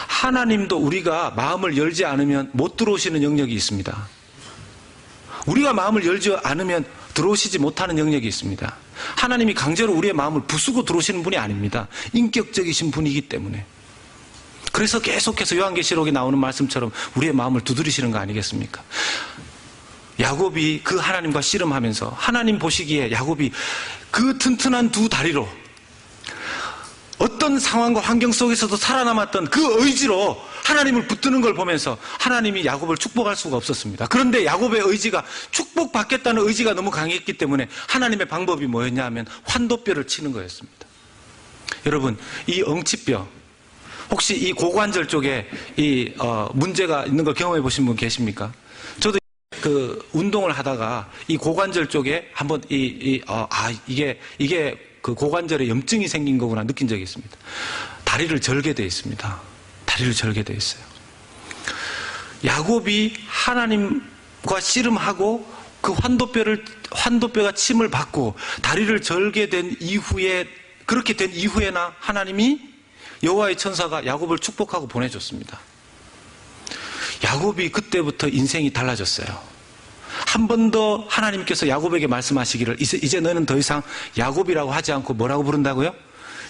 하나님도 우리가 마음을 열지 않으면 못 들어오시는 영역이 있습니다. 우리가 마음을 열지 않으면 들어오시지 못하는 영역이 있습니다. 하나님이 강제로 우리의 마음을 부수고 들어오시는 분이 아닙니다. 인격적이신 분이기 때문에. 그래서 계속해서 요한계시록에 나오는 말씀처럼 우리의 마음을 두드리시는 거 아니겠습니까? 야곱이 그 하나님과 씨름하면서 하나님 보시기에 야곱이 그 튼튼한 두 다리로 어떤 상황과 환경 속에서도 살아남았던 그 의지로 하나님을 붙드는 걸 보면서 하나님이 야곱을 축복할 수가 없었습니다. 그런데 야곱의 의지가, 축복받겠다는 의지가 너무 강했기 때문에 하나님의 방법이 뭐였냐 하면 환도뼈를 치는 거였습니다. 여러분, 이 엉치뼈, 혹시 이 고관절 쪽에 문제가 있는 걸 경험해 보신 분 계십니까? 저도 그 운동을 하다가 이 고관절 쪽에 한번 이게 그 고관절에 염증이 생긴 거구나 느낀 적이 있습니다. 다리를 절게 돼 있습니다. 다리를 절게 돼 있어요. 야곱이 하나님과 씨름하고 그 환도뼈가 침을 받고 다리를 절게 된 이후에, 그렇게 된 이후에나 하나님이 여호와의 천사가 야곱을 축복하고 보내줬습니다. 야곱이 그때부터 인생이 달라졌어요. 한 번 더 하나님께서 야곱에게 말씀하시기를 이제 너는 더 이상 야곱이라고 하지 않고 뭐라고 부른다고요?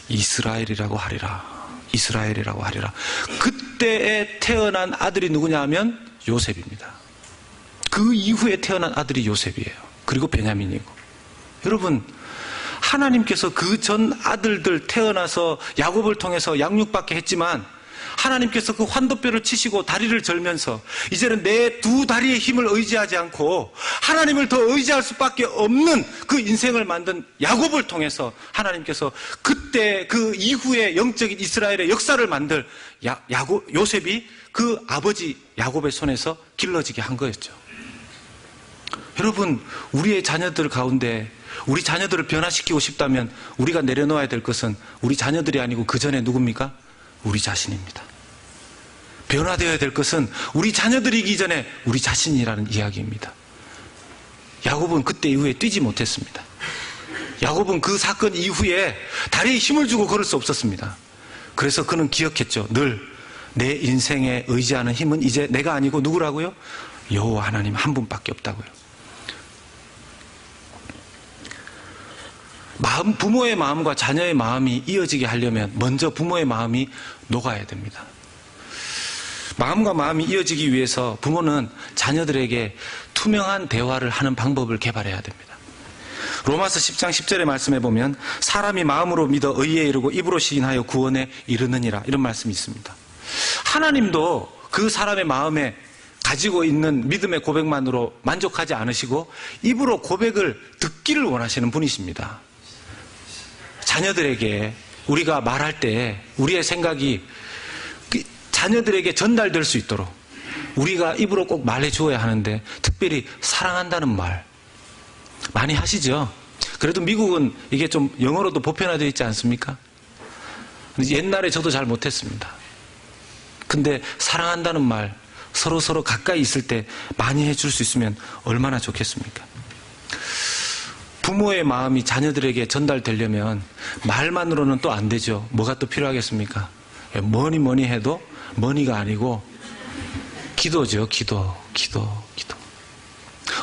이스라엘이라고 하리라. 이스라엘이라고 하리라. 그때에 태어난 아들이 누구냐 하면 요셉입니다. 그 이후에 태어난 아들이 요셉이에요. 그리고 베냐민이고. 여러분, 하나님께서 그 전 아들들 태어나서 야곱을 통해서 양육받게 했지만 하나님께서 그 환도뼈를 치시고 다리를 절면서 이제는 내 두 다리의 힘을 의지하지 않고 하나님을 더 의지할 수밖에 없는 그 인생을 만든 야곱을 통해서 하나님께서 그때 그 이후에 영적인 이스라엘의 역사를 만들 요셉이 그 아버지 야곱의 손에서 길러지게 한 거였죠. 여러분, 우리의 자녀들 가운데 우리 자녀들을 변화시키고 싶다면 우리가 내려놓아야 될 것은 우리 자녀들이 아니고 그 전에 누굽니까? 우리 자신입니다. 변화되어야 될 것은 우리 자녀들이기 전에 우리 자신이라는 이야기입니다. 야곱은 그때 이후에 뛰지 못했습니다. 야곱은 그 사건 이후에 다리에 힘을 주고 걸을 수 없었습니다. 그래서 그는 기억했죠. 늘 내 인생에 의지하는 힘은 이제 내가 아니고 누구라고요? 여호와 하나님 한 분밖에 없다고요. 부모의 마음과 자녀의 마음이 이어지게 하려면 먼저 부모의 마음이 녹아야 됩니다. 마음과 마음이 이어지기 위해서 부모는 자녀들에게 투명한 대화를 하는 방법을 개발해야 됩니다. 로마서 10장 10절의 말씀에 보면 사람이 마음으로 믿어 의에 이르고 입으로 시인하여 구원에 이르느니라, 이런 말씀이 있습니다. 하나님도 그 사람의 마음에 가지고 있는 믿음의 고백만으로 만족하지 않으시고 입으로 고백을 듣기를 원하시는 분이십니다. 자녀들에게 우리가 말할 때 우리의 생각이 자녀들에게 전달될 수 있도록 우리가 입으로 꼭 말해 주어야 하는데, 특별히 사랑한다는 말 많이 하시죠? 그래도 미국은 이게 좀 영어로도 보편화되어 있지 않습니까? 옛날에 저도 잘 못했습니다. 근데 사랑한다는 말 서로 가까이 있을 때 많이 해줄 수 있으면 얼마나 좋겠습니까? 부모의 마음이 자녀들에게 전달되려면 말만으로는 또 안 되죠. 뭐가 또 필요하겠습니까? 뭐니 해도 머니가 아니고 기도죠. 기도.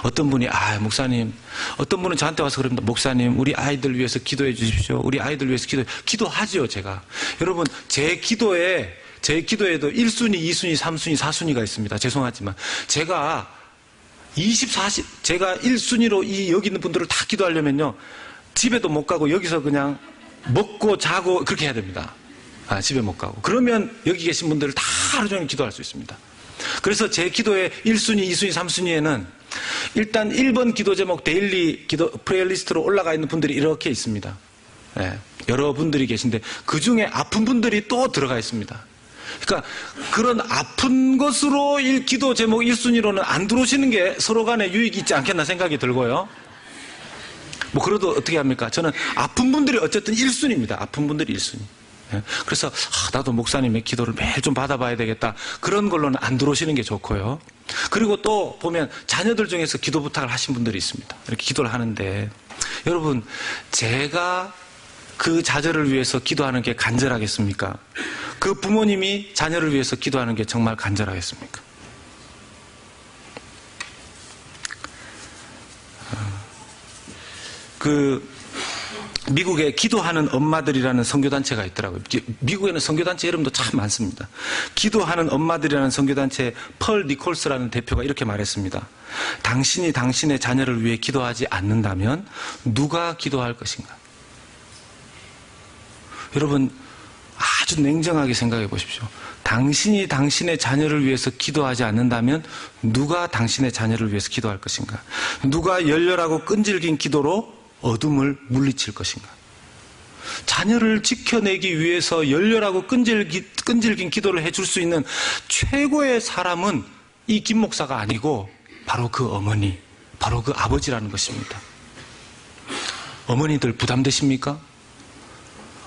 어떤 분이 목사님, 어떤 분은 저한테 와서 그럽니다. 목사님, 우리 아이들 위해서 기도해 주십시오. 우리 아이들 위해서 기도하죠. 제가. 여러분, 제 기도에도 1순위, 2순위, 3순위, 4순위가 있습니다. 죄송하지만 제가 1순위로 여기 있는 분들을 다 기도하려면요, 집에도 못 가고 여기서 그냥 먹고 자고 그렇게 해야 됩니다. 집에 못 가고. 그러면 여기 계신 분들을 다 하루 종일 기도할 수 있습니다. 그래서 제 기도의 1순위, 2순위, 3순위에는 일단 1번 기도 제목 데일리 기도 프레이리스트로 올라가 있는 분들이 이렇게 있습니다. 여러 분들이 계신데 그 중에 아픈 분들이 또 들어가 있습니다. 그러니까 그런 아픈 것으로 기도 제목 1순위로는 안 들어오시는 게 서로 간에 유익이 있지 않겠나 생각이 들고요. 그래도 어떻게 합니까? 저는 아픈 분들이 어쨌든 1순위입니다. 아픈 분들이 1순위. 그래서 나도 목사님의 기도를 매일 좀 받아봐야 되겠다. 그런 걸로는 안 들어오시는 게 좋고요. 그리고 또 보면 자녀들 중에서 기도 부탁을 하신 분들이 있습니다. 이렇게 기도를 하는데, 여러분, 제가 그 자녀를 위해서 기도하는 게 간절하겠습니까? 그 부모님이 자녀를 위해서 기도하는 게 정말 간절하겠습니까? 미국에 기도하는 엄마들이라는 선교단체가 있더라고요. 미국에는 선교단체 이름도 참 많습니다. 기도하는 엄마들이라는 선교단체 펄 니콜스라는 대표가 이렇게 말했습니다. 당신이 당신의 자녀를 위해 기도하지 않는다면 누가 기도할 것인가? 여러분, 아주 냉정하게 생각해 보십시오. 당신이 당신의 자녀를 위해서 기도하지 않는다면 누가 당신의 자녀를 위해서 기도할 것인가? 누가 열렬하고 끈질긴 기도로 어둠을 물리칠 것인가? 자녀를 지켜내기 위해서 열렬하고 끈질긴 기도를 해줄 수 있는 최고의 사람은 이 김 목사가 아니고 바로 그 어머니, 바로 그 아버지라는 것입니다. 어머니들 부담되십니까?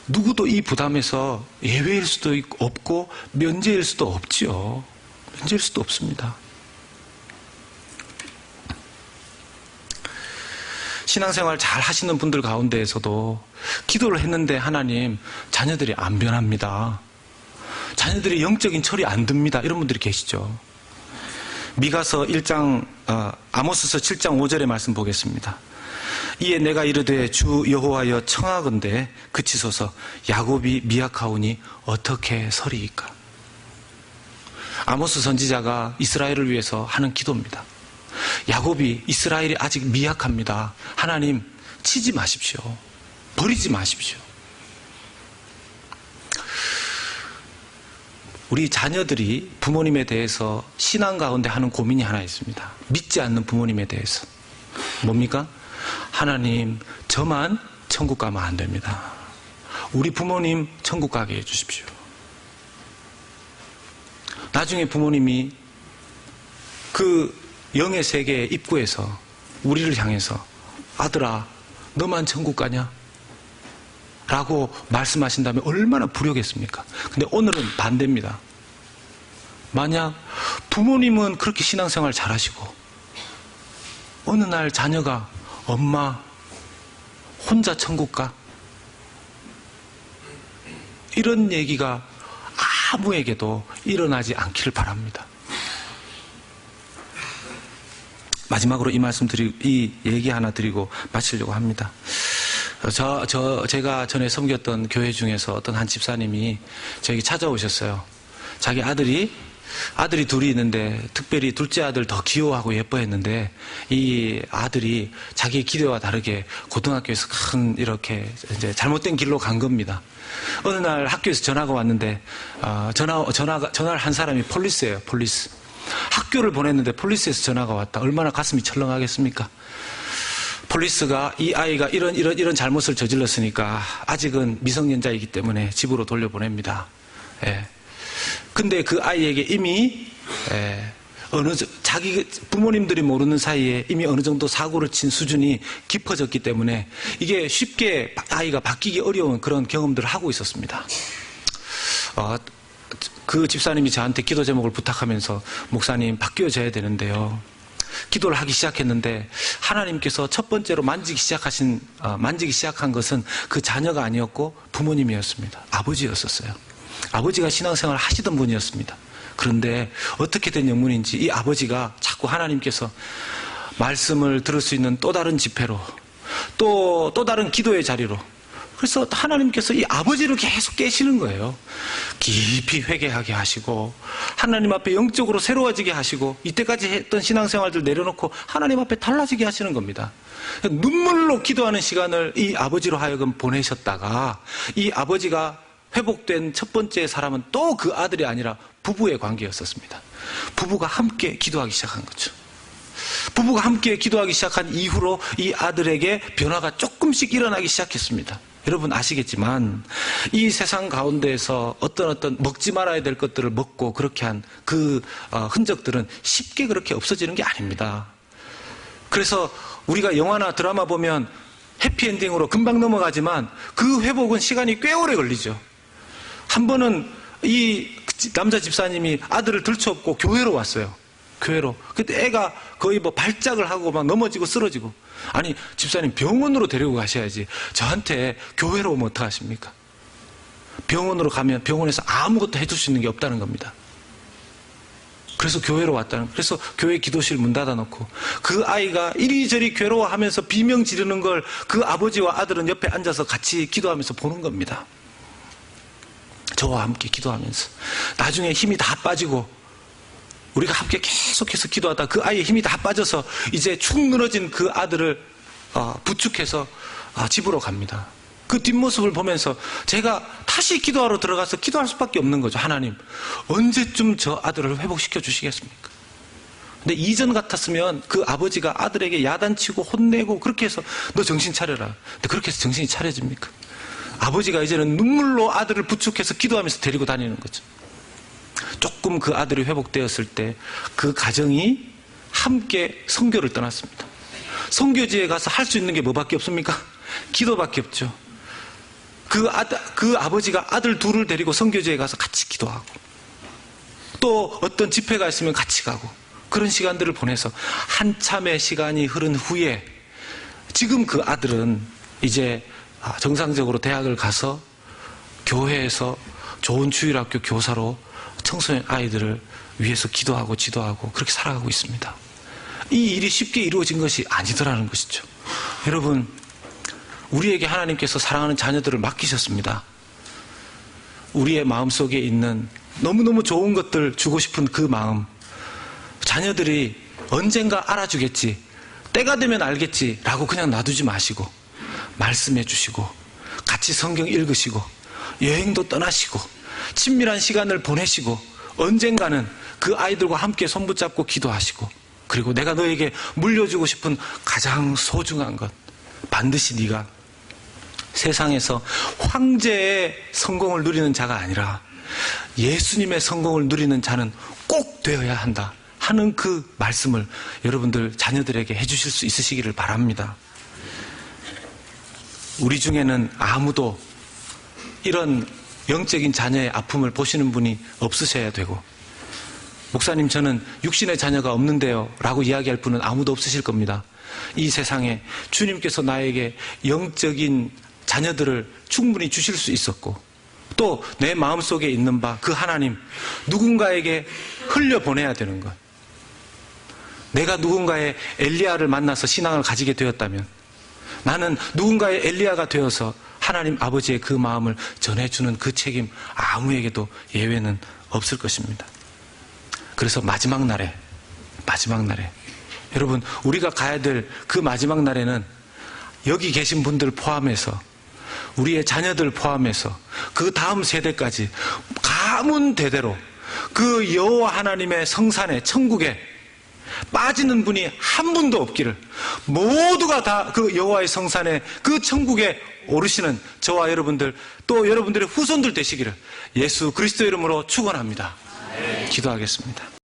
누구도 이 부담에서 예외일 수도 없고 면제일 수도 없지요. 면제일 수도 없습니다. 신앙생활 잘 하시는 분들 가운데에서도 기도를 했는데 하나님, 자녀들이 안 변합니다. 자녀들이 영적인 철이 안 듭니다. 이런 분들이 계시죠. 미가서 1장, 아모스서 7장 5절의 말씀 보겠습니다. 이에 내가 이르되 주 여호와여 청하건대 그치소서. 야곱이 미약하오니 어떻게 서리이까. 아모스 선지자가 이스라엘을 위해서 하는 기도입니다. 야곱이, 이스라엘이 아직 미약합니다. 하나님 치지 마십시오. 버리지 마십시오. 우리 자녀들이 부모님에 대해서 신앙 가운데 하는 고민이 하나 있습니다. 믿지 않는 부모님에 대해서. 뭡니까? 하나님, 저만 천국 가면 안 됩니다. 우리 부모님 천국 가게 해주십시오. 나중에 부모님이 그 영의 세계 입구에서 우리를 향해서 아들아, 너만 천국 가냐? 라고 말씀하신다면 얼마나 불효겠습니까? 근데 오늘은 반대입니다. 만약 부모님은 그렇게 신앙생활 잘하시고 어느 날 자녀가 엄마 혼자 천국 가? 이런 얘기가 아무에게도 일어나지 않기를 바랍니다. 마지막으로 이 얘기 하나 드리고 마치려고 합니다. 제가 전에 섬겼던 교회 중에서 어떤 한 집사님이 저에게 찾아오셨어요. 자기 아들이 둘이 있는데 특별히 둘째 아들 더 귀여워하고 예뻐했는데 이 아들이 자기의 기대와 다르게 고등학교에서 큰 이렇게 이제 잘못된 길로 간 겁니다. 어느 날 학교에서 전화가 왔는데 전화를 한 사람이 폴리스예요. 폴리스. 학교를 보냈는데 폴리스에서 전화가 왔다. 얼마나 가슴이 철렁하겠습니까? 폴리스가 이 아이가 이런 잘못을 저질렀으니까 아직은 미성년자이기 때문에 집으로 돌려보냅니다. 예. 근데 그 아이에게 이미 자기 부모님들이 모르는 사이에 이미 어느 정도 사고를 친 수준이 깊어졌기 때문에 이게 쉽게 아이가 바뀌기 어려운 그런 경험들을 하고 있었습니다. 그 집사님이 저한테 기도 제목을 부탁하면서 목사님 바뀌어져야 되는데요. 기도를 하기 시작했는데 하나님께서 첫 번째로 만지기 시작한 것은 그 자녀가 아니었고 부모님이었습니다. 아버지였었어요. 아버지가 신앙생활을 하시던 분이었습니다. 그런데 어떻게 된 영문인지 이 아버지가 자꾸 하나님께서 말씀을 들을 수 있는 또 다른 집회로 또 다른 기도의 자리로, 그래서 하나님께서 이 아버지를 계속 깨시는 거예요. 깊이 회개하게 하시고 하나님 앞에 영적으로 새로워지게 하시고 이때까지 했던 신앙생활들 내려놓고 하나님 앞에 달라지게 하시는 겁니다. 눈물로 기도하는 시간을 이 아버지로 하여금 보내셨다가 이 아버지가 회복된 첫 번째 사람은 또 그 아들이 아니라 부부의 관계였었습니다. 부부가 함께 기도하기 시작한 거죠. 부부가 함께 기도하기 시작한 이후로 이 아들에게 변화가 조금씩 일어나기 시작했습니다. 여러분 아시겠지만 이 세상 가운데에서 어떤 먹지 말아야 될 것들을 먹고 그렇게 한 그 흔적들은 쉽게 그렇게 없어지는 게 아닙니다. 그래서 우리가 영화나 드라마 보면 해피엔딩으로 금방 넘어가지만 그 회복은 시간이 꽤 오래 걸리죠. 한 번은 이 남자 집사님이 아들을 들쳐업고 교회로 왔어요. 교회로. 그때 애가 거의 발작을 하고 막 넘어지고 쓰러지고. 아니, 집사님 병원으로 데리고 가셔야지. 저한테 교회로 오면 어떡하십니까? 병원으로 가면 병원에서 아무것도 해줄 수 있는 게 없다는 겁니다. 그래서 교회로 왔다는, 그래서 교회 기도실 문 닫아놓고 그 아이가 이리저리 괴로워하면서 비명 지르는 걸 그 아버지와 아들은 옆에 앉아서 같이 기도하면서 보는 겁니다. 저와 함께 기도하면서. 나중에 힘이 다 빠지고 우리가 함께 계속해서 기도하다 그 아이의 힘이 다 빠져서 이제 축 늘어진 그 아들을 부축해서 집으로 갑니다. 그 뒷모습을 보면서 제가 다시 기도하러 들어가서 기도할 수밖에 없는 거죠. 하나님, 언제쯤 저 아들을 회복시켜 주시겠습니까? 근데 이전 같았으면 그 아버지가 아들에게 야단치고 혼내고 그렇게 해서 너 정신 차려라. 근데 그렇게 해서 정신이 차려집니까? 아버지가 이제는 눈물로 아들을 부축해서 기도하면서 데리고 다니는 거죠. 조금 그 아들이 회복되었을 때 그 가정이 함께 선교를 떠났습니다. 선교지에 가서 할 수 있는 게 뭐밖에 없습니까? 기도밖에 없죠. 그 아버지가 아들 둘을 데리고 선교지에 가서 같이 기도하고, 또 어떤 집회가 있으면 같이 가고, 그런 시간들을 보내서 한참의 시간이 흐른 후에 지금 그 아들은 이제 정상적으로 대학을 가서 교회에서 좋은 주일학교 교사로 청소년 아이들을 위해서 기도하고 지도하고 그렇게 살아가고 있습니다. 이 일이 쉽게 이루어진 것이 아니더라는 것이죠. 여러분, 우리에게 하나님께서 사랑하는 자녀들을 맡기셨습니다. 우리의 마음속에 있는 너무너무 좋은 것들 주고 싶은 그 마음, 자녀들이 언젠가 알아주겠지, 때가 되면 알겠지 라고 그냥 놔두지 마시고 말씀해 주시고, 같이 성경 읽으시고, 여행도 떠나시고, 친밀한 시간을 보내시고, 언젠가는 그 아이들과 함께 손붙잡고 기도하시고, 그리고 내가 너에게 물려주고 싶은 가장 소중한 것, 반드시 네가 세상에서 황제의 성공을 누리는 자가 아니라 예수님의 성공을 누리는 자는 꼭 되어야 한다 하는 그 말씀을 여러분들 자녀들에게 해주실 수 있으시기를 바랍니다. 우리 중에는 아무도 이런 영적인 자녀의 아픔을 보시는 분이 없으셔야 되고, 목사님 저는 육신의 자녀가 없는데요 라고 이야기할 분은 아무도 없으실 겁니다. 이 세상에 주님께서 나에게 영적인 자녀들을 충분히 주실 수 있었고, 또 내 마음속에 있는 바 그 하나님, 누군가에게 흘려보내야 되는 것. 내가 누군가의 엘리야를 만나서 신앙을 가지게 되었다면 나는 누군가의 엘리야가 되어서 하나님 아버지의 그 마음을 전해주는 그 책임 아무에게도 예외는 없을 것입니다. 그래서 마지막 날에 여러분, 우리가 가야 될 그 마지막 날에는 여기 계신 분들 포함해서, 우리의 자녀들 포함해서 그 다음 세대까지 가문 대대로 그 여호와 하나님의 성산에, 천국에 빠지는 분이 한 분도 없기를, 모두가 다 그 여호와의 성산에, 그 천국에 오르시는 저와 여러분들, 또 여러분들의 후손들 되시기를 예수 그리스도 이름으로 축원합니다. 기도하겠습니다.